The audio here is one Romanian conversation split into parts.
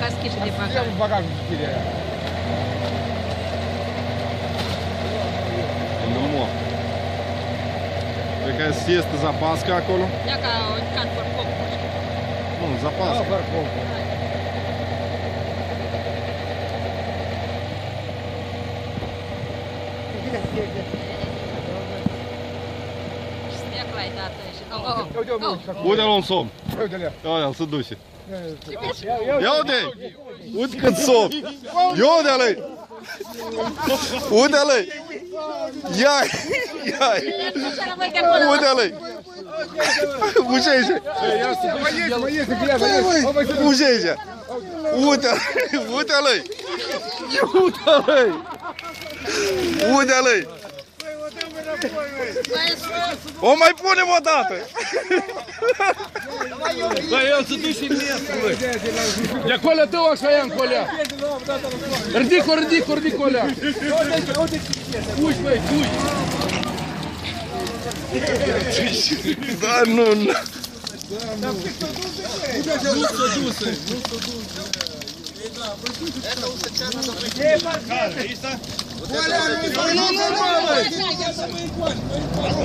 ca schișe de bagaj. Ia bagajul cu chiria aia. Nu mă. Cred că este zapască acolo? Ia ca o can porcop. Nu, zapască. Снег лай, да, Uite-l un somn. Uite-le. Aia, se duce. Ia uite! Uite cât somn! Ia uite-l! Uite-l! Ia-i! Ia-i! Uite-l! Ușește! Mai este, că ia, mai este. Ușește! Uite-l! Uite-l! Uite-l! Uite-l! O mai punem o dată! Da, el se duce în nestul. De acolo tău așa ia în colea. Ridic-o, ridic-o, ridic-o alea. Puși, băi, puși. Da, nu, nu. Nu s-o duse.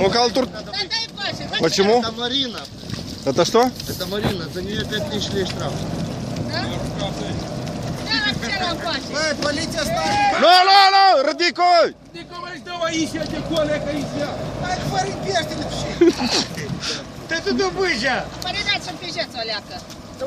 Ну, калтур. Почему? Это Марина. Это что? Это Марина. За нее 5000 лей штраф. Полиция ставит. Ну, радикой! Ridic-o, mai dau aici, de colea, că aici ia. Ты туда выезжай. Părinați să-mi pijeți o leacă.